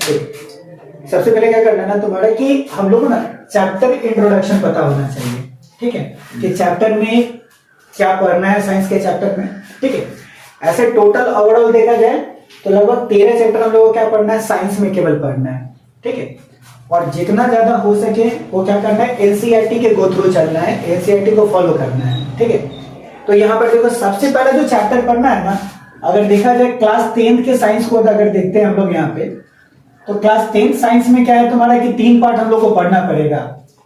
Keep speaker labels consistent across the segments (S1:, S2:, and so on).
S1: सबसे पहले क्या करना है ना तुम्हारा कि हम लोग को ना चैप्टर इंट्रोडक्शन पता होना चाहिए, ठीक है, कि चैप्टर में क्या पढ़ना है साइंस के चैप्टर में, ठीक है। ऐसे टोटल ओवरऑल देखा जाए तो लगभग 13 चैप्टर हम लोग को क्या पढ़ना है, साइंस में केवल पढ़ना है, ठीक है। और जितना ज्यादा हो सके वो क्या करना है, एनसीईआरटी के गो थ्रू चलना है, एनसीईआरटी को फॉलो करना है, ठीक है। तो यहाँ पर देखो सबसे पहला जो चैप्टर पढ़ना है ना, अगर देखा जाए क्लास 10th के साइंस को अगर देखते हैं हम लोग यहाँ पे, तो क्लास 10th साइंस में क्या है तुम्हारा कि 3 पार्ट हम लोग को पढ़ना पड़ेगा,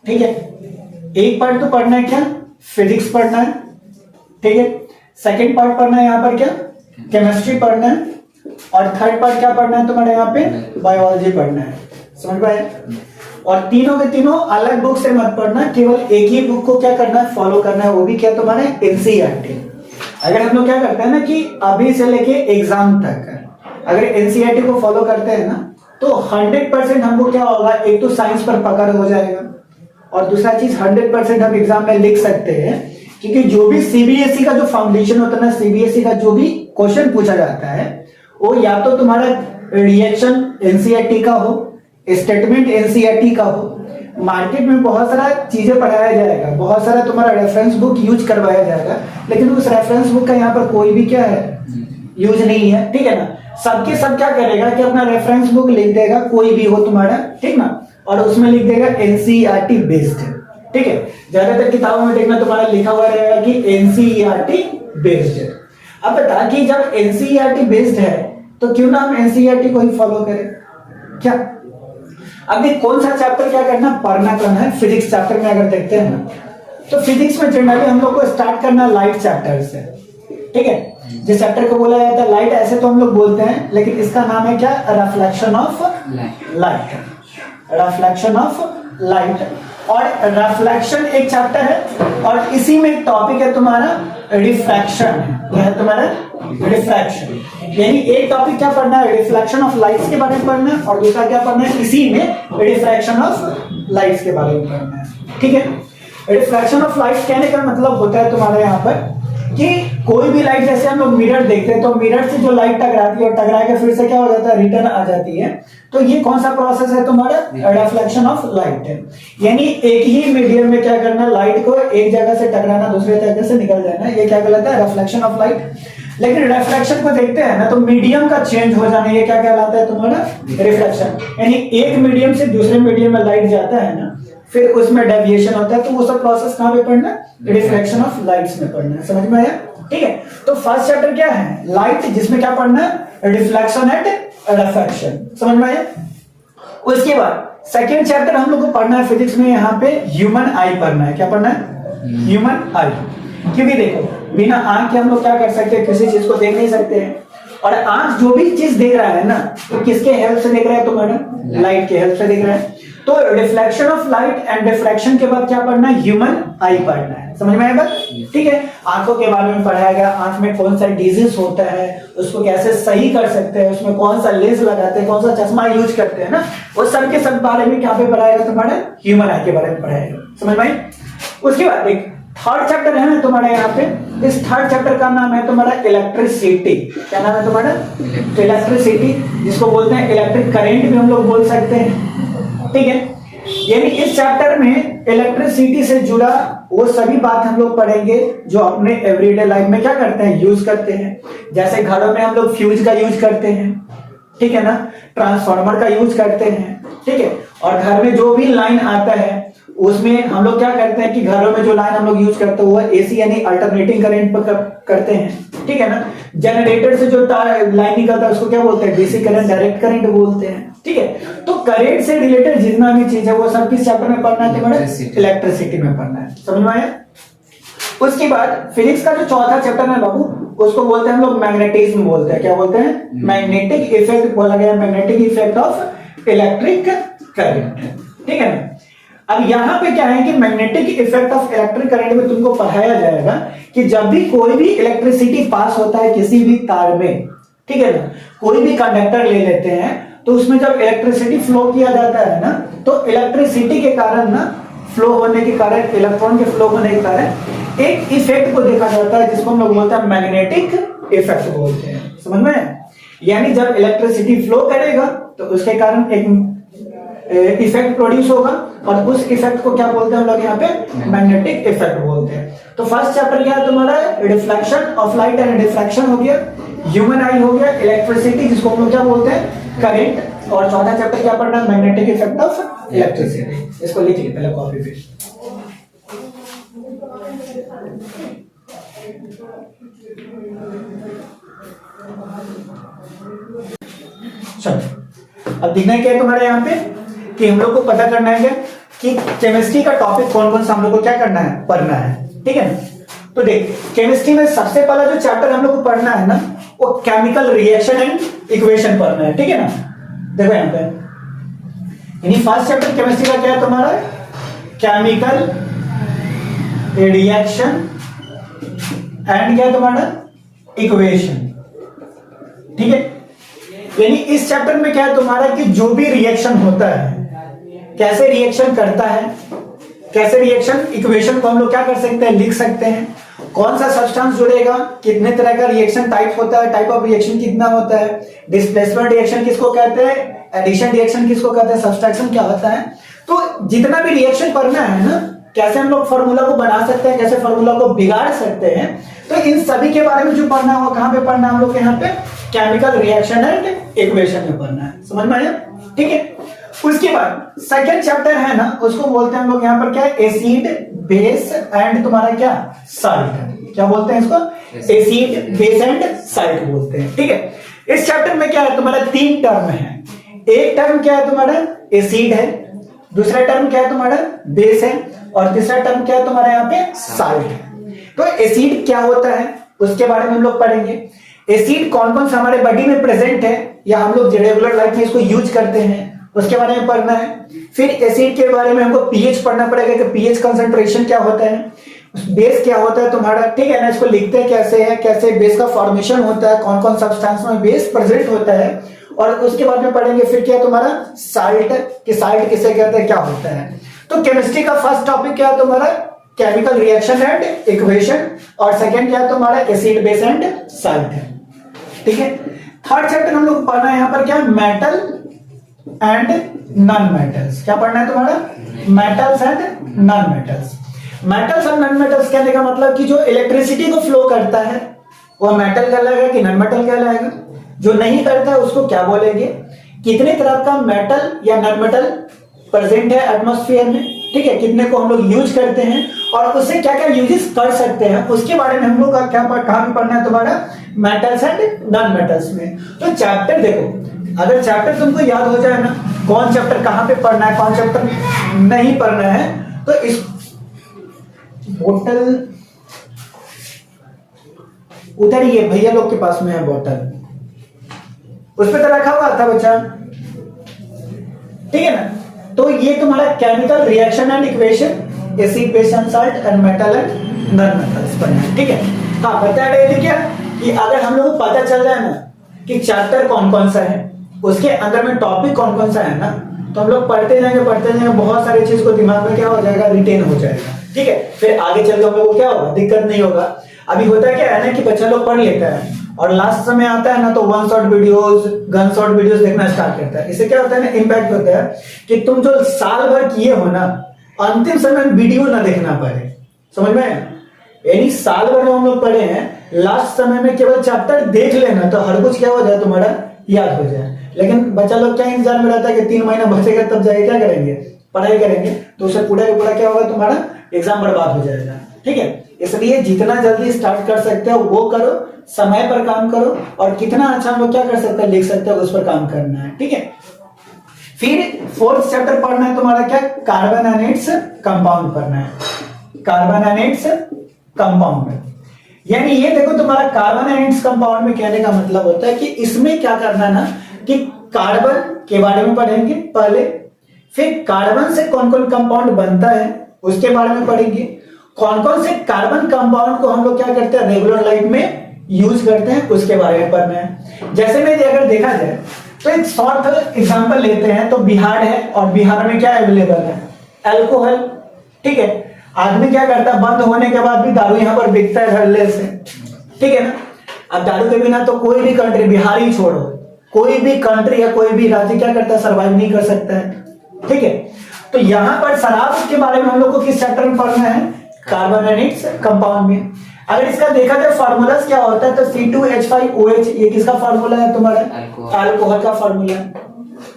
S1: ठीक है। एक पार्ट तो पढ़ना है क्या, फिजिक्स पढ़ना है, ठीक है। सेकेंड पार्ट पढ़ना है यहाँ पर क्या, केमिस्ट्री पढ़ना है, और थर्ड पार्ट क्या पढ़ना है तुम्हारे यहाँ पे, बायोलॉजी पढ़ना है, समझ पाए। और तीनों के तीनों अलग बुक से मत पढ़ना, केवल एक ही बुक को क्या करना है, फॉलो करना है, वो भी क्या तुम्हारे एनसीईआरटी। अगर हम लोग क्या करते हैं ना कि अभी से लेके एग्जाम तक अगर एनसीईआरटी को फॉलो करते हैं ना, तो 100% हमको क्या होगा, एक तो साइंस पर पकड़ हो जाएगा, और दूसरा चीज 100% हम एग्जाम में लिख सकते हैं, क्योंकि जो भी सीबीएसई का जो फाउंडेशन होता है ना, सीबीएसई का जो भी क्वेश्चन पूछा जाता है वो या तो तुम्हारा रिएक्शन एनसीईआरटी का हो, स्टेटमेंट एनसीईआरटी का हो, मार्केट में बहुत सारा चीजें पढ़ाया जाएगा, बहुत सारा तुम्हारा रेफरेंस बुक यूज करवाया जाएगा, लेकिन उस रेफरेंस बुक का यहाँ पर कोई भी क्या है, यूज नहीं है, ठीक है ना। सबके सब क्या करेगा कि अपना रेफरेंस बुक लिख देगा, कोई भी हो तुम्हारा, ठीक ना, और उसमें लिख देगा एनसीईआरटी बेस्ड, ठीक है। ज्यादातर किताबों में देखना तुम्हारा लिखा हुआ रहेगा कि एनसीईआरटी बेस्ड। अब बता कि जब एनसीईआरटी बेस्ड है तो क्यों ना हम एनसीईआरटी को ही फॉलो करें, क्या। अभी कौन सा चैप्टर क्या करना, पढ़ना करना है, फिजिक्स चैप्टर में अगर देखते हैं ना, तो फिजिक्स में जनरली हम लोग को स्टार्ट करना लाइट चैप्टर से, ठीक है। जिस चैप्टर को बोला जाता है लाइट, ऐसे तो हम लोग बोलते हैं, लेकिन इसका नाम है क्या, reflection of light, reflection of light. और रिफ्लेक्शन एक चैप्टर है, और इसी में एक टॉपिक है तुम्हारा रिफ्रैक्शन, यह है तुम्हारा रिफ्रैक्शन। यानी एक टॉपिक क्या पढ़ना है, रिफ्लेक्शन ऑफ लाइट्स के बारे में पढ़ना है, और दूसरा क्या पढ़ना है, इसी में रिफ्रैक्शन ऑफ लाइट्स के बारे में पढ़ना है, ठीक है। रिफ्रैक्शन ऑफ लाइट्स कहने का मतलब होता है तुम्हारे यहाँ पर कि कोई भी लाइट, जैसे हम लोग मिरर देखते हैं तो मिरर से जो लाइट टकराती है और टकरा के फिर से क्या हो जाता है, रिटर्न आ जाती है, तो ये कौन सा प्रोसेस है तुम्हारा, रिफ्लेक्शन ऑफ लाइट है। यानी एक ही मीडियम में क्या करना, लाइट को एक जगह से टकराना दूसरे जगह से निकल जाना, ये क्या कहलाता है, रिफ्लेक्शन ऑफ लाइट। लेकिन रिफ्लेक्शन को देखते हैं ना, तो मीडियम का चेंज हो जाना, ये क्या कहलाता है तुम्हारा, रिफ्लेक्शन। यानी एक मीडियम से दूसरे मीडियम में लाइट जाता है ना, फिर उसमें डेविएशन होता है, तो वो सब प्रोसेस कहां पे पढ़ना है, रिफ्लेक्शन ऑफ लाइट्स में पढ़ना है, समझ में आया, ठीक है। तो फर्स्ट चैप्टर क्या है, लाइट, जिसमें क्या पढ़ना है, रिफ्लेक्शन एंड रिफ्रैक्शन, समझ में आया। उसके बाद सेकेंड चैप्टर हम लोग को पढ़ना है फिजिक्स में, यहाँ पे ह्यूमन आई पढ़ना है, क्या पढ़ना है, ह्यूमन आई। क्योंकि देखो बिना आंख के हम लोग क्या कर सकते हैं, किसी चीज को देख नहीं सकते हैं, और आंख जो भी चीज देख रहा है ना, तो किसके हेल्प से देख रहा है तुम्हारा, लाइट के हेल्प से देख रहा है। तो reflection of light and refraction के बाद क्या पढ़ना है, ह्यूमन आई पढ़ना है, समझ में आया बात, ठीक है। आंखों के बारे में पढ़ाया गया, आंख में कौन सा डिजीज होता है, उसको कैसे सही कर सकते हैं, उसमें कौन सा लेंस लगाते हैं, कौन सा चश्मा यूज करते हैं ना, वो सब के सब बारे में क्या पे पढ़ाएगा तुम्हारा, ह्यूमन आई के बारे में पढ़ाएगा, समझ में। उसके बाद एक थर्ड चैप्टर है ना तुम्हारे यहाँ पे, इस थर्ड चैप्टर का नाम है तुम्हारा इलेक्ट्रिसिटी। क्या नाम है तुम्हारा, इलेक्ट्रिसिटी, जिसको बोलते हैं इलेक्ट्रिक करंट भी हम लोग बोल सकते हैं, ठीक है। यानी इस चैप्टर में इलेक्ट्रिसिटी से जुड़ा वो सभी बात हम लोग पढ़ेंगे जो अपने एवरीडे लाइफ में क्या करते हैं, यूज करते हैं। जैसे घरों में हम लोग फ्यूज का यूज करते हैं, ठीक है ना, ट्रांसफार्मर का यूज करते हैं, ठीक है। और घर में जो भी लाइन आता है उसमें हम लोग क्या करते हैं कि घरों में जो लाइन हम लोग यूज करते हैं वो एसी यानी अल्टरनेटिंग करंट पर करते हैं, ठीक है ना। जनरेटर से जो लाइन निकलता है उसको क्या बोलते हैं, डीसी करंट, डायरेक्ट करंट बोलते हैं, ठीक है। तो करंट से रिलेटेड जितना भी चीज है वो सब किस चैप्टर में पढ़ना है तुम्हारा, इलेक्ट्रिसिटी में पढ़ना है, समझ में आया। उसके बाद फिजिक्स का जो चौथा चैप्टर है बाबू, उसको बोलते हैं हम लोग मैग्नेटिज्म बोलते हैं, क्या बोलते हैं, मैग्नेटिक इफेक्ट बोला गया, magnetic effect of electric current, ठीक है ना। अब यहाँ पे क्या है कि magnetic effect of electric current में तुमको पढ़ाया जाएगा कि जब भी कोई भी इलेक्ट्रिसिटी पास होता है किसी भी तार में, ठीक है ना, कोई भी कंडक्टर ले लेते हैं, तो उसमें जब इलेक्ट्रिसिटी फ्लो किया जाता है ना, तो इलेक्ट्रिसिटी के कारण ना, फ्लो होने के कारण, इलेक्ट्रॉन के फ्लो होने के कारण एक इफेक्ट को देखा जाता है जिसको हम लोग बोलते हैं मैग्नेटिक इफेक्ट बोलते हैं, समझ में। यानी जब इलेक्ट्रिसिटी फ्लो करेगा तो उसके कारण एक इफेक्ट प्रोड्यूस होगा, और उस इफेक्ट को क्या बोलते हैं हम लोग यहाँ पे मैग्नेटिक इफेक्ट बोलते हैं। तो फर्स्ट चैप्टर क्या है तुम्हारा, reflection of light and diffraction हो गया, ह्यूमन आई हो गया, इलेक्ट्रिसिटी जिसको हम लोग क्या बोलते हैं करंट, और चौथा चैप्टर क्या पढ़ना है, मैग्नेटिक इफेक्ट ऑफ इलेक्ट्रिसिटी। इसको लिखिए पहले कॉपी पे। चलो अब देखना है क्या है तुम्हारे यहाँ पे कि हम लोग को पता करना है क्या कि केमिस्ट्री का टॉपिक कौन कौन सा हम लोग को क्या करना है, पढ़ना है, ठीक है ना। तो देख केमिस्ट्री में सबसे पहला जो चैप्टर हम लोग को पढ़ना है ना, वो केमिकल रिएक्शन एंड इक्वेशन पढ़ना है, ठीक है ना। देखो यहाँ पे यानी फर्स्ट चैप्टर केमिस्ट्री का क्या है तुम्हारा, केमिकल रिएक्शन एंड क्या है तुम्हारा, इक्वेशन, ठीक है। यानी इस चैप्टर में क्या है तुम्हारा कि जो भी रिएक्शन होता है, कैसे रिएक्शन करता है, कैसे रिएक्शन इक्वेशन को हम लोग क्या कर सकते हैं, लिख सकते हैं, कौन सा सब्सटेंस जुड़ेगा, कितने तरह का रिएक्शन टाइप होता है, टाइप ऑफ रिएक्शन कितना होता है, डिस्प्लेसमेंट रिएक्शन किसको कहते हैं, एडिशन रिएक्शन किसको कहते हैं, सब्सट्रैक्शन क्या होता है। तो जितना भी रिएक्शन पढ़ना है ना, कैसे हम लोग फॉर्मूला को बना सकते हैं, कैसे फॉर्मूला को बिगाड़ सकते हैं, तो इन सभी के बारे में जो पढ़ना है वो कहां पे पढ़ना है, हम लोग यहाँ पे केमिकल रिएक्शन एंड इक्वेशन में पढ़ना है, समझ में आया, ठीक है। उसके बाद सेकंड चैप्टर है ना, उसको बोलते हैं हम लोग यहाँ पर क्या है, एसिड बेस एंड तुम्हारा क्या साल्ट, क्या बोलते हैं इसको, एसिड बेस एंड साल्ट बोलते हैं, ठीक है। इस चैप्टर में क्या है तुम्हारा, तीन टर्म है। एक टर्म क्या है तुम्हारा, एसिड है, दूसरा टर्म क्या है तुम्हारा, बेस है, और तीसरा टर्म क्या है तुम्हारा यहाँ पे, साल्ट है। तो एसिड क्या होता है उसके बारे में हम लोग पढ़ेंगे। एसिड कौन कौन सा हमारे बॉडी में प्रेजेंट है या हम लोग रेगुलर लाइफ में इसको यूज करते हैं, उसके बारे में पढ़ना है। फिर एसिड के बारे में हमको पीएच पढ़ना पड़ेगा कि पीएच कंसंट्रेशन क्या होता है, बेस क्या होता है तुम्हारा, ठीक है ना। इसको लिखते हैं कैसे है, कैसे बेस का फॉर्मेशन होता है, कौन कौन सब्सटेंस में बेस प्रेजेंट होता है, और उसके बाद में पढ़ेंगे फिर क्या तुम्हारा साल्ट, कि साल्ट किसे कहते हैं, क्या होता है। तो केमिस्ट्री का फर्स्ट टॉपिक क्या है तुम्हारा, केमिकल रिएक्शन एंड इक्वेशन, और सेकंड क्या है तुम्हारा, एसिड बेस एंड साल्ट है, ठीक है। थर्ड चैप्टर हम लोग पढ़ना है यहाँ पर क्या, मेटल एंड नॉन मेटल्स। क्या पढ़ना है तुम्हारा, metals and non metals. Metals और नॉन मेटल्स कहने का मतलब कि जो इलेक्ट्रिसिटी को फ्लो करता है वो मेटल कहलाएगा कि नॉन मेटल कहलाएगा, जो नहीं करता है उसको क्या बोलेंगे, कितने तरह का मेटल या नॉन मेटल प्रेजेंट है एटमॉस्फेयर में, ठीक है, कितने को हम लोग यूज करते हैं और उससे क्या क्या यूजेस कर सकते हैं, उसके बारे में हम लोग का क्या कहां भी पढ़ना है तुम्हारा, मेटल्स एंड नॉन मेटल्स में। तो चैप्टर देखो, अगर चैप्टर तुमको याद हो जाए ना, कौन चैप्टर कहां पे पढ़ना है, कौन चैप्टर नहीं पढ़ना है, तो इस बोतल उधर ही है, भैया लोग के पास में है बोतल, उस पर तो रखा हुआ था बच्चा, ठीक है ना। तो ये तुम्हारा chemical reaction and equation, acid base and salt and metal and non metals पढ़ना है, ठीक है। हाँ बता रहे थे क्या कि अगर हम लोग को पता चल जाए ना कि चैप्टर कौन कौन सा है, उसके अंदर में टॉपिक कौन कौन सा है ना, तो हम लोग पढ़ते जाएंगे, बहुत सारी चीज को दिमाग में क्या हो जाएगा, रिटेन हो जाएगा, ठीक है। फिर आगे चल के हम लोग को क्या होगा, दिक्कत नहीं होगा। अभी होता क्या है ना कि बच्चा लोग पढ़ लेता है और लास्ट समय आता है ना तो one shot videos, gun shot videos देखना स्टार्ट करता है। इससे क्या होता है ना, इम्पैक्ट होता है कि तुम जो साल भर किए हो ना, अंतिम समय वीडियो ना देखना पड़े, समझ में। यानी साल भर में हम लोग पढ़े हैं, लास्ट समय में केवल चैप्टर देख लेना तो हर कुछ क्या हो जाए, तुम्हारा याद हो जाए। लेकिन बच्चा लोग क्या इंतजार में रहता है कि 3 महीना बचेगा तब जाके क्या करेंगे, पढ़ाई करेंगे, तो उससे पूरा का पूरा क्या होगा, तुम्हारा एग्जाम बर्बाद हो जाएगा, ठीक है। इसलिए जितना जल्दी स्टार्ट कर सकते हो वो करो, समय पर काम करो, और कितना अच्छा हम लोग क्या कर सकते हैं, लिख सकते हैं, उस पर काम करना है, ठीक है। फिर फोर्थ चैप्टर पढ़ना है तुम्हारा क्या, कार्बन एंड इट्स कंपाउंड पढ़ना है, कार्बन एंड इट्स कंपाउंड। यानी ये देखो तुम्हारा कार्बन एंड इट्स कंपाउंड में कहने का मतलब होता है कि इसमें क्या करना है ना, कि कार्बन के बारे में पढ़ेंगे पहले, फिर कार्बन से कौन कौन कंपाउंड बनता है उसके बारे में पढ़ेंगे, कौन कौन से कार्बन कंपाउंड को हम लोग क्या करते हैं, रेगुलर लाइफ में यूज करते हैं, उसके बारे में पढ़ना है। जैसे में अगर देखा जाए तो एक शॉर्ट एग्जांपल लेते हैं, तो बिहार है और बिहार में क्या अवेलेबल है, अल्कोहल, ठीक है। आदमी क्या करता है, बंद होने के बाद भी दारू यहाँ पर बिकता है धड़ल्ले से, ठीक है ना। अब दारू के बिना तो कोई भी कंट्री, बिहार ही छोड़ो, कोई भी कंट्री या कोई भी राज्य क्या करता है, सर्वाइव नहीं कर सकता है। ठीक है, तो यहां पर शराब के बारे में हम लोग को किस चैप्टर में पढ़ना है, कार्बन एंड इट्स कंपाउंड में। अगर इसका देखा जाए फार्मूलास क्या होता है, तो C2H5OH ये किसका फार्मूला है तुम्हारा, अल्कोहल का फार्मूला।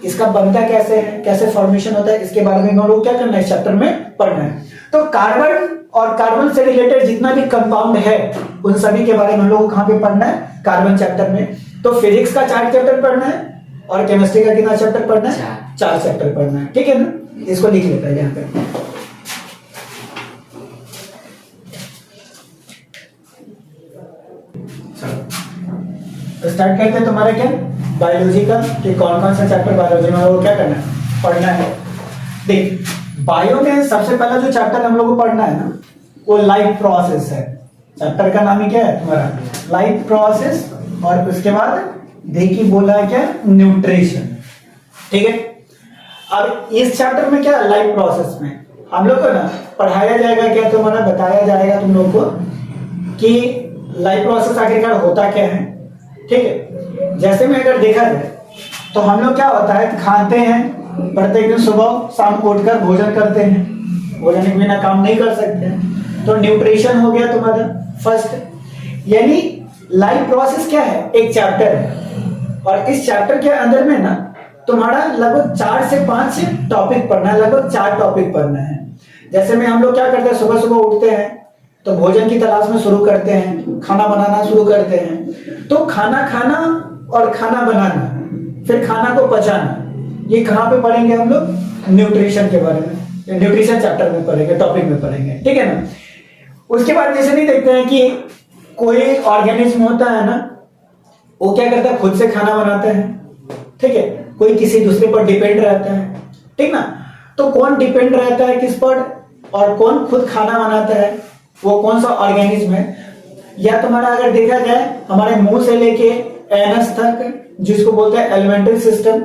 S1: इसका बनता कैसे है, कैसे फॉर्मेशन होता है, इसके बारे में हम लोग क्या करना है, इस चैप्टर में पढ़ना है। तो कार्बन और कार्बन से रिलेटेड जितना भी कंपाउंड है उन सभी के बारे में हम लोग को कहां पे पढ़ना है, कार्बन चैप्टर में। तो फिजिक्स का 4 चैप्टर पढ़ना है और केमिस्ट्री का कितना चैप्टर पढ़ना है, 4 चैप्टर पढ़ना है। ठीक है ना, इसको लिख लेता है यहाँ पे। तो स्टार्ट करते हैं तुम्हारा क्या, बायोलॉजी का, कि कौन कौन सा चैप्टर बायोलॉजी में वो क्या करना है, पढ़ना है। देख, बायो में सबसे पहला जो चैप्टर हम लोग को पढ़ना है ना, वो लाइफ प्रोसेस है। चैप्टर का नाम ही क्या है तुम्हारा, लाइफ प्रोसेस। और उसके बाद देखिए बोला है क्या, न्यूट्रिशन। ठीक है, अब इस चैप्टर में क्या, लाइफ प्रोसेस में हम लोग को ना पढ़ाया जाएगा क्या, तुम्हारा बताया जाएगा तुम लोग को कि लाइफ प्रोसेस आखिरकार होता क्या है। ठीक है, जैसे में अगर देखा जाए तो हम लोग क्या होता है, खाते हैं, प्रत्येक दिन सुबह शाम को उठकर भोजन करते हैं, भोजन के बिना काम नहीं कर सकते हैं। तो न्यूट्रिशन हो गया तुम्हारा फर्स्ट। यानी लाइफ प्रोसेस क्या है, एक चैप्टर है और इस चैप्टर के अंदर में ना तुम्हारा लगभग 4 से 5 टॉपिक पढ़ना है, लगभग 4 टॉपिक पढ़ना है। जैसे में हम लोग क्या करते हैं, सुबह सुबह उठते हैं तो भोजन की तलाश में शुरू करते हैं, खाना बनाना शुरू करते हैं। तो खाना खाना और खाना बनाना, फिर खाना को पचाना, ये कहाँ पे पढ़ेंगे हम लोग, न्यूट्रिशन के बारे में, न्यूट्रिशन चैप्टर में पढ़ेंगे, टॉपिक में पढ़ेंगे। ठीक है ना। उसके बाद जैसे नहीं देखते हैं कि कोई ऑर्गेनिज्म होता है ना, वो क्या करता है, खुद से खाना बनाता है। ठीक है, कोई किसी दूसरे पर डिपेंड रहता है। ठीक ना, तो कौन डिपेंड रहता है किस पर और कौन खुद खाना बनाता है, वो कौन सा ऑर्गेनिज्म है। या तुम्हारा अगर देखा जाए हमारे मुंह से लेके एनस तक, जिसको बोलते हैं एलिमेंट्री सिस्टम।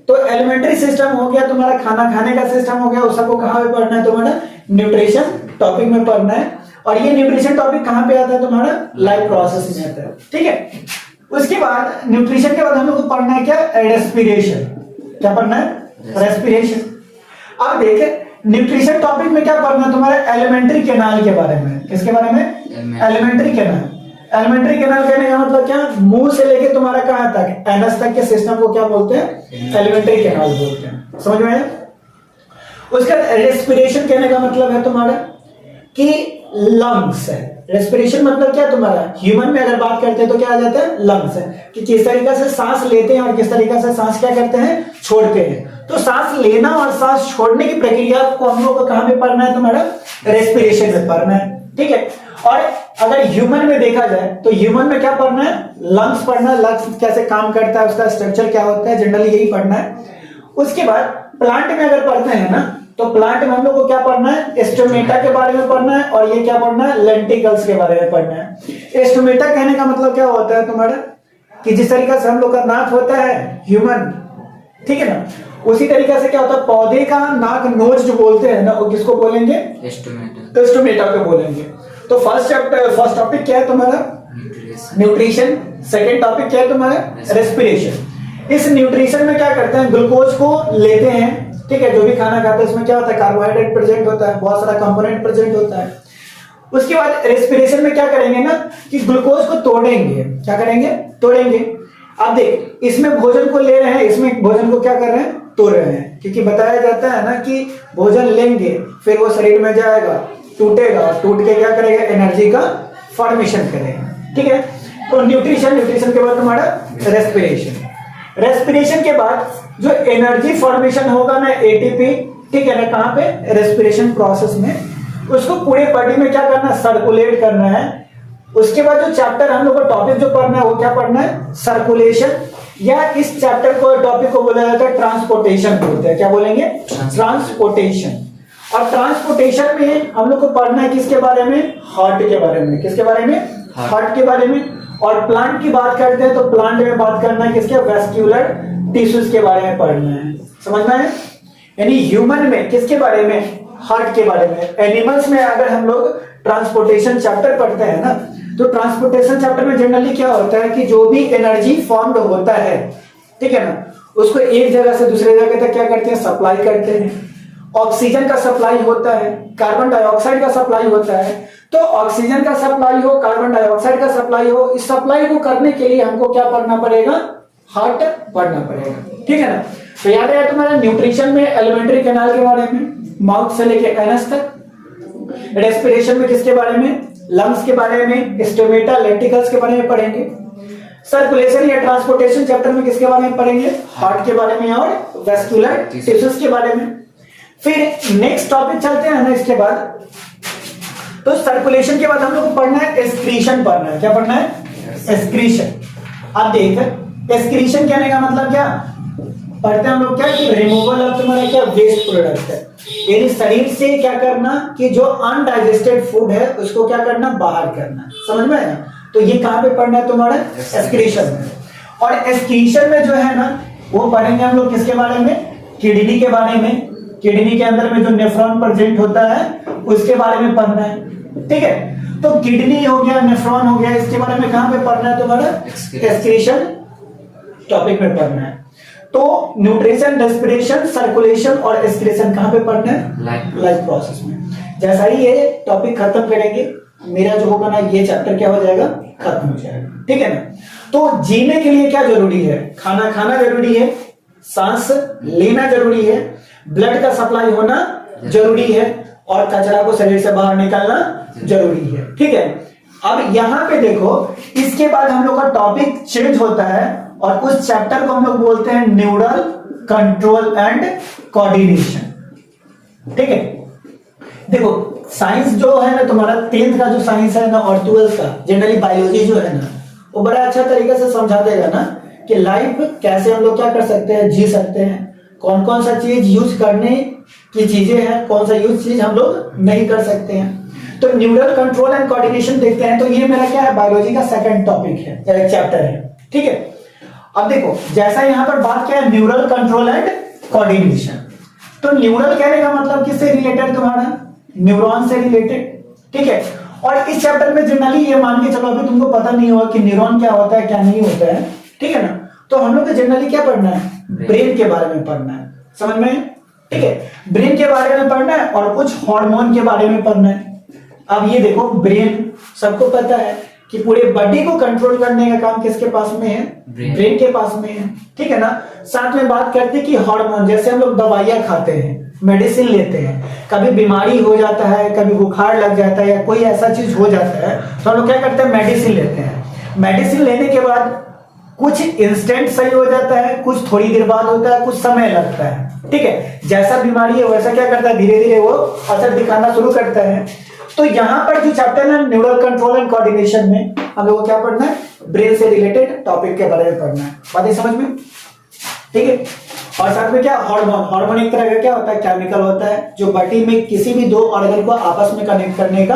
S1: तो एलिमेंट्री सिस्टम हो गया तुम्हारा, खाना खाने का सिस्टम हो गया, उस सबको कहां पे पढ़ना है तुम्हारा, न्यूट्रिशन टॉपिक में पढ़ना है। और ये न्यूट्रिशन टॉपिक कहां पे आता है तुम्हारा, लाइफ प्रोसेस में आता है। ठीक है, उसके बाद न्यूट्रिशन के बाद हम लोग को पढ़ना है क्या, रेस्पिरेशन। क्या पढ़ना है, रेस्पिरेशन। अब देखें न्यूट्रिशन टॉपिक में क्या पढ़ना है तुम्हारे, एलिमेंट्री कैनाल के बारे में। किसके बारे में, एलिमेंट्री कैनाल। एलिमेंट्री कैनाल कहने का मतलब क्या, मुंह से लेके तुम्हारा कहां तक, एनस तक के सिस्टम को क्या बोलते हैं, एलिमेंट्री कैनाल बोलते हैं। समझ में आया। उसका रेस्पिरेशन कहने का मतलब है तुम्हारा कि लंग्स है। रेस्पिरेशन मतलब क्या तुम्हारा, ह्यूमन में अगर बात करते हैं तो क्या आ जाता है, लंग्स है, कि किस तरीके से सांस लेते हैं और किस तरीके से सांस क्या करते हैं, छोड़ते हैं। तो सांस लेना और सांस छोड़ने की प्रक्रिया को हम लोग को कहां पे पढ़ना है तुम्हारा, रेस्पिरेशन में पढ़ना है। ठीक है, और अगर ह्यूमन में देखा जाए तो ह्यूमन में क्या पढ़ना है, लंग्स पढ़ना है, लंग्स कैसे काम करता है, उसका स्ट्रक्चर क्या होता है, जनरली यही पढ़ना है। उसके बाद प्लांट में अगर पढ़ते हैं ना, तो प्लांट में हम लोग को क्या पढ़ना है, स्टोमेटा के बारे में पढ़ना है, और ये क्या पढ़ना है, लेंटिकल्स के बारे में पढ़ना है। स्टोमेटा कहने का मतलब क्या होता है तुम्हारा, कि जिस तरीके से हम लोग का नाक होता है ह्यूमन, ठीक है ना, उसी तरीके से क्या होता है, पौधे का नाक नोज जो बोलते हैं ना, वो किसको बोलेंगे, स्टोमेटा को बोलेंगे। तो फर्स्ट टॉपिक क्या है तुम्हारा, न्यूट्रिशन। सेकेंड टॉपिक क्या है तुम्हारा, रेस्पिरेशन। इस न्यूट्रिशन में क्या करते हैं, ग्लूकोज को लेते हैं। ठीक है, जो भी खाना खाते हैं उसमें क्या होता है, कार्बोहाइड्रेट प्रेजेंट होता है, बहुत सारा कंपोनेंट प्रेजेंट होता है। उसके बाद रेस्पिरेशन में क्या करेंगे ना, कि ग्लूकोज को तोड़ेंगे। क्या करेंगे, तोड़ेंगे। अब देख, इसमें भोजन को ले रहे हैं, इसमें भोजन को क्या कर रहे हैं, तोड़ रहे हैं। क्योंकि बताया जाता है ना कि भोजन लेंगे फिर वो शरीर में जाएगा, टूटेगा, टूट के क्या करेगा, एनर्जी का फॉर्मेशन करेगा। ठीक है, तो न्यूट्रिशन के बाद तुम्हारा रेस्पिरेशन। रेस्पिरेशन के बाद जो एनर्जी फॉर्मेशन होगा ना, एटीपी, ठीक है ना, कहां पे, रेस्पिरेशन प्रोसेस में, उसको पूरे बॉडी में क्या करना है, सर्कुलेट करना है। उसके बाद जो चैप्टर हम लोग को टॉपिक जो पढ़ना है वो क्या पढ़ना है, सर्कुलेशन, या इस चैप्टर को टॉपिक को बोला जाता है ट्रांसपोर्टेशन बोलते हैं। क्या बोलेंगे, ट्रांसपोर्टेशन। और ट्रांसपोर्टेशन में हम लोग को पढ़ना है किसके बारे में, हार्ट के बारे में। किसके बारे में, हार्ट के बारे में। और प्लांट की बात करते हैं तो प्लांट में बात करना है किसके, वेस्क्यूलर टिश्यूज के बारे में पढ़ना है। समझना है, यानी ह्यूमन में किसके बारे में, हार्ट के बारे में। एनिमल्स में अगर हम लोग ट्रांसपोर्टेशन चैप्टर पढ़ते हैं ना, तो ट्रांसपोर्टेशन चैप्टर में जनरली क्या होता है कि जो भी एनर्जी फॉर्म्ड होता है, ठीक है ना, उसको एक जगह से दूसरे जगह तक क्या करते हैं, सप्लाई करते हैं। ऑक्सीजन का सप्लाई होता है, कार्बन डाइऑक्साइड का सप्लाई होता है। तो ऑक्सीजन का सप्लाई हो, कार्बन डाइऑक्साइड का सप्लाई हो, इस सप्लाई को करने के लिए हमको क्या पढ़ना पड़ेगा, हार्ट पढ़ना पड़ेगा, ठीक है ना। तो याद है तुम्हारा न्यूट्रिशन में एलिमेंट्री कैनाल के बारे में, माउथ से लेके एनस तक। रेस्पिरेशन में किसके बारे में, लंग्स के बारे में, स्टोमेटा लेक्टिकल्स के बारे में पढ़ेंगे। सर्कुलेशन या ट्रांसपोर्टेशन चैप्टर में किसके बारे में पढ़ेंगे, हार्ट के बारे में और वेस्कुलर टिश्यूज के बारे में। फिर नेक्स्ट टॉपिक चलते हैं ना इसके बाद। तो सर्कुलेशन के बाद हम लोग को पढ़ना है एक्सक्रीशन पढ़ना है। क्या पढ़ना है, एक्सक्रीशन। अब देख, एक्सक्रीशन कहने का मतलब क्या पढ़ते हैं हम लोग, क्या कि रिमूवल ऑफ तुम्हारा क्या वेस्ट प्रोडक्ट है, यानी शरीर से क्या करना कि जो अनडाइजेस्टेड फूड है उसको क्या करना, बाहर करना। समझ में आया। तो ये कहां पे पढ़ना है तुम्हारा, एक्सक्रीशन में। और एक्सक्रीशन में जो है ना वो पढ़ेंगे हम लोग किसके बारे में, किडनी के बारे में। किडनी के अंदर में जो नेफ्रॉन प्रेजेंट होता है उसके बारे में पढ़ना है, ठीक है। तो किडनी हो गया, नेफ्रॉन हो गया, इसके बारे में कहां पे पढ़ना है तुम्हारा, एक्सक्रीशन टॉपिक में पढ़ना है। तो न्यूट्रिशन, रेस्पिरेशन, सर्कुलेशन और एक्सक्रीशन कहां पे पढ़ना है, लाइफ प्रोसेस में। जैसा ही ये टॉपिक खत्म करेंगे मेरा जो होगा ना ये चैप्टर क्या हो जाएगा, खत्म हो जाएगा, ठीक है ना। तो जीने के लिए क्या जरूरी है, खाना खाना जरूरी है, सांस लेना जरूरी है, ब्लड का सप्लाई होना जरूरी है और कचरा को शरीर से बाहर निकालना जरूरी है, ठीक है। अब यहां पे देखो, इसके बाद हम लोग का टॉपिक चेंज होता है और उस चैप्टर को हम लोग बोलते हैं न्यूरल कंट्रोल एंड कोऑर्डिनेशन, ठीक है। देखो साइंस जो है ना तुम्हारा 10th का जो साइंस है ना और 12th का जनरली बायोलॉजी जो है ना वो बड़ा अच्छा तरीके से समझा देगा ना कि लाइफ कैसे हम लोग क्या कर सकते हैं, जी सकते हैं, कौन कौन सा चीज यूज करने की चीजें हैं, कौन सा यूज चीज हम लोग नहीं कर सकते हैं। तो न्यूरल कंट्रोल एंड कोऑर्डिनेशन देखते हैं। तो ये मेरा क्या है, बायोलॉजी का सेकंड टॉपिक है, चैप्टर है, ठीक है। अब देखो जैसा यहाँ पर बात क्या है, न्यूरल कंट्रोल एंड कोऑर्डिनेशन। तो न्यूरल कहने का मतलब किससे रिलेटेड, तुम्हारा न्यूरॉन से रिलेटेड, ठीक है। और इस चैप्टर में जनरली ये मान के चलो अभी तुमको पता नहीं होगा कि न्यूरॉन क्या होता है क्या नहीं होता है, ठीक है ना। तो हम लोग को जनरली क्या पढ़ना है, ब्रेन के बारे में पढ़ना है, समझ में, ठीक है। ब्रेन के बारे में पढ़ना है और कुछ हार्मोन के बारे में पढ़ना है। अब ये देखो ब्रेन सबको पता है कि पूरे बॉडी को कंट्रोल करने का काम किसके पास में है, ब्रेन के पास में है, ठीक है ना। साथ में बात करते हैं कि हार्मोन, जैसे हम लोग दवाइयां खाते हैं, मेडिसिन लेते हैं, कभी बीमारी हो जाता है, कभी बुखार लग जाता है या कोई ऐसा चीज हो जाता है तो हम लोग क्या करते हैं, मेडिसिन लेते हैं। मेडिसिन लेने के बाद कुछ इंस्टेंट सही हो जाता है, कुछ थोड़ी देर बाद होता है, कुछ समय लगता है, ठीक है। जैसा बीमारी है वैसा क्या करता है, धीरे धीरे वो असर दिखाना शुरू करता है। तो यहाँ पर जो चैप्टर है न्यूरल कंट्रोल एंड कोऑर्डिनेशन में हम लोग को क्या पढ़ना है, ब्रेन से रिलेटेड टॉपिक के बारे में पढ़ना है, बात है समझ में, ठीक है। और साथ में क्या, हार्मोन। हार्मोन एक तरह का क्या होता है, केमिकल होता है जो बॉडी में किसी भी दो ऑर्गन को आपस में कनेक्ट करने का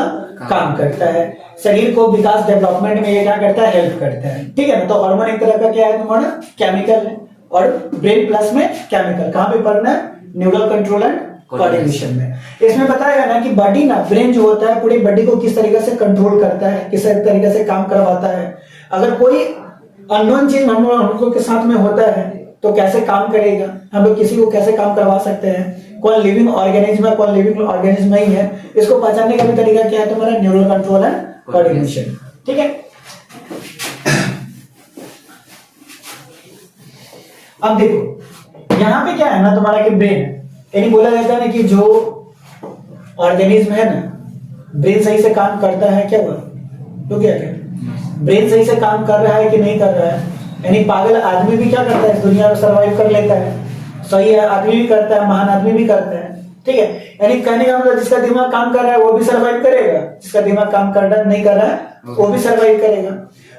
S1: काम करता है, शरीर को विकास डेवलपमेंट में ये क्या करता है, हेल्प करता है, ठीक है ना। तो हार्मोन एक तरह का क्या है तुम्हारा, केमिकल है। और ब्रेन प्लस में केमिकल कहां पे पढ़ना है, न्यूरल कंट्रोल एंड कोऑर्डिनेशन में। इसमें बताएगा ना कि बॉडी ना, ब्रेन जो होता है पूरी बॉडी को किस तरीके से कंट्रोल करता है, किस तरीके से काम करवाता है। अगर कोई अननोन चीज हम लोग के साथ में होता है तो कैसे काम करेगा, हम लोग किसी को कैसे काम करवा सकते हैं, कौन लिविंग ऑर्गेनिज्म है कौन लिविंग ऑर्गेनिज्म नहीं है, इसको पहचानने का भी तरीका क्या है तुम्हारा, न्यूरल कंट्रोल एंड कोऑर्डिनेशन, ठीक है। अब देखो यहाँ पे क्या है ना तुम्हारा कि ब्रेन, यानी बोला जाता है ना कि जो ऑर्गेनिज्म है ना, ब्रेन सही से काम करता है क्या, तो क्या ब्रेन सही से काम कर रहा है कि नहीं कर रहा है। यानी पागल आदमी भी क्या करता है इस दुनिया में, सर्वाइव कर लेता है, सही है आदमी भी करता है, महान आदमी भी करता है, ठीक है। यानी कहने का मतलब जिसका दिमाग काम कर रहा है वो भी सर्वाइव करेगा, जिसका दिमाग काम कर रहा नहीं कर रहा है वो भी सर्वाइव करेगा।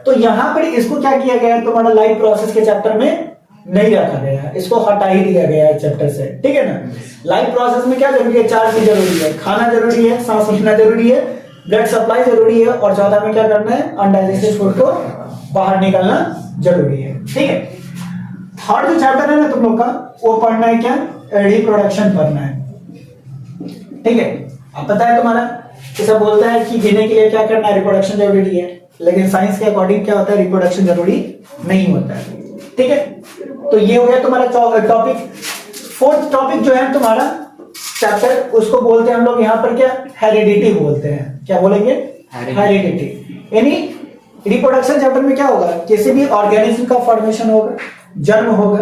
S1: तो यहाँ पर इसको क्या किया गया है तुम्हारा, लाइफ प्रोसेस के चैप्टर में नहीं रखा गया है, इसको हटा ही दिया गया है चैप्टर से, ठीक है ना। लाइफ प्रोसेस में क्या जरूरी है, 4 चीज जरूरी है, खाना जरूरी है, सांस लेना जरूरी है, ब्लड सप्लाई जरूरी है और चौथा में क्या करना है, अनडाइजेस्टेड फूड को बाहर निकालना जरूरी है, ठीक है। थर्ड जो चैप्टर है ना तुम लोग का वो पढ़ना है क्या, रिप्रोडक्शन पढ़ना है, ठीक है। अब पता है तुम्हारा, जैसा बोलता है कि जीने के लिए क्या करना है, रिप्रोडक्शन जरूरी है, लेकिन साइंस के अकॉर्डिंग क्या होता है, रिप्रोडक्शन जरूरी नहीं होता है। ठीक है, तो ये हो गया तुम्हारा टॉपिक। फोर्थ टॉपिक जो है तुम्हारा चैप्टर, उसको बोलते हैं हम लोग यहाँ पर क्या, हेरिडिटी बोलते हैं। क्या बोलेंगे, हेरिडिटी। यानी रिप्रोडक्शन चैप्टर में क्या होगा, किसी भी ऑर्गेनिज्म का फॉर्मेशन होगा, जन्म होगा।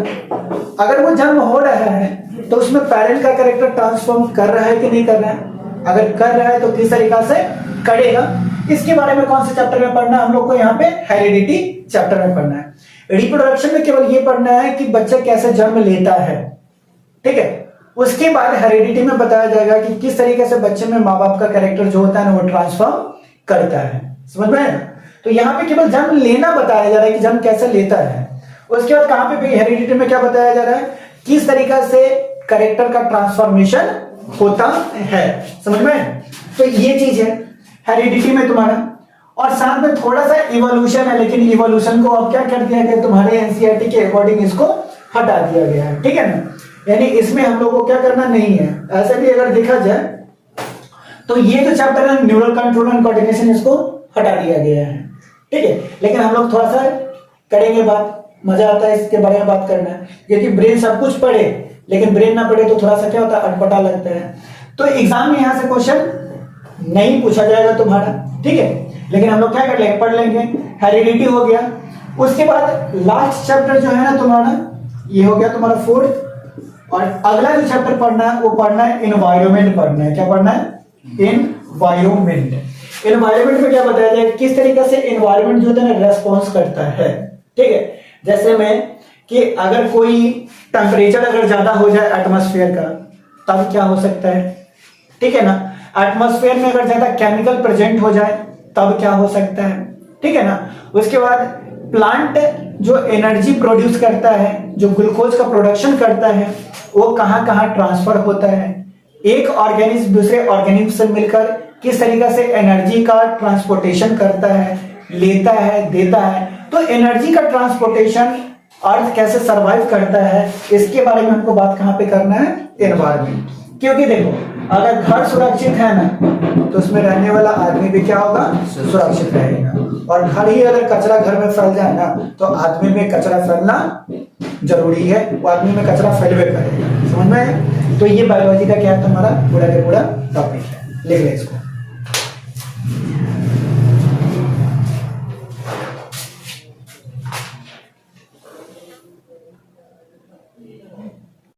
S1: अगर वो जन्म हो रहा है तो उसमें पेरेंट का कैरेक्टर ट्रांसफॉर्म कर रहा है कि नहीं कर रहा है, अगर कर रहा है तो किस तरीका से करेगा, इसके बारे में कौन से चैप्टर में पढ़ना है हम लोग को, यहाँ पे हेरिडिटी चैप्टर में पढ़ना है। रिप्रोडक्शन में केवल ये पढ़ना है कि बच्चा कैसे जन्म लेता है, ठीक है। उसके बाद हेरिडिटी में बताया जाएगा कि किस तरीके से बच्चे में माँ बाप का कैरेक्टर जो होता है ना वो ट्रांसफॉर्म करता है। समझ में आया ना? तो यहाँ पे केवल जन्म लेना बताया जा रहा है कि जन्म कैसे लेता है। उसके बाद कहां पे हेरिडिटी में क्या बताया जा रहा है, किस तरीका से कैरेक्टर का ट्रांसफॉर्मेशन होता है। समझ में? तो ये चीज है हेरिडिटी में तुम्हारा। और साथ में थोड़ा सा इवोल्यूशन है, लेकिन इवोल्यूशन को अब क्या कर दिया गया, तुम्हारे एनसीईआरटी के अकॉर्डिंग इसको हटा दिया गया है। ठीक है ना, यानी इसमें हम लोग को क्या करना नहीं है। ऐसे भी अगर देखा जाए तो ये जो चैप्टर है न्यूरल कंट्रोल एंड कोऑर्डिनेशन, इसको हटा दिया गया है। ठीक है, लेकिन हम लोग थोड़ा सा करेंगे बात, मजा आता है इसके बारे में बात करना है, क्योंकि ब्रेन सब कुछ पढ़े लेकिन ब्रेन ना पढ़े तो थोड़ा सा क्या होता है, अटपटा लगता है। तो एग्जाम में यहां से क्वेश्चन नहीं पूछा जाएगा तुम्हारा, ठीक है, लेकिन हम लोग क्या कर लेंगे, पढ़ लेंगे। हेरिडिटी हो गया। उसके बाद लास्ट चैप्टर जो है ना तुम्हारा, ये हो गया तुम्हारा फोर्थ। और अगला जो चैप्टर पढ़ना है वो पढ़ना है एनवायरमेंट पढ़ना है। क्या पढ़ना है, एनवायरमेंट। एनवायरमेंट में क्या बताया जाए, किस तरीके से एनवायरमेंट जो है ना रेस्पॉन्स करता है। ठीक है, जैसे में कि अगर कोई टेम्परेचर अगर ज्यादा हो जाए एटमॉस्फेयर का, तब क्या हो सकता है, ठीक है ना। एटमॉस्फेयर में अगर ज्यादा केमिकल प्रेजेंट हो जाए तब क्या हो सकता है, ठीक है ना। उसके बाद प्लांट जो एनर्जी प्रोड्यूस करता है, जो ग्लूकोज का प्रोडक्शन करता है, वो कहां कहां ट्रांसफर होता है। एक ऑर्गेनिज्म दूसरे ऑर्गेनिज्म से मिलकर किस तरीके से एनर्जी का ट्रांसपोर्टेशन करता है, लेता है, देता है। तो एनर्जी का ट्रांसपोर्टेशन अर्थ कैसे सरवाइव करता है, इसके बारे में हमको बात कहां पे करना है, एनवायरमेंट। क्योंकि देखो अगर घर सुरक्षित है ना तो उसमें रहने वाला आदमी भी क्या होगा, सुरक्षित रहेगा। और घर ही अगर कचरा घर में फैल जाए ना तो आदमी में कचरा फैलना जरूरी है, वो आदमी में कचरा फैलवे करेगा। समझ में? तो ये बायोलॉजी का क्या है तुम्हारा पूरा का पूरा टॉपिक है, लिख ले इसको।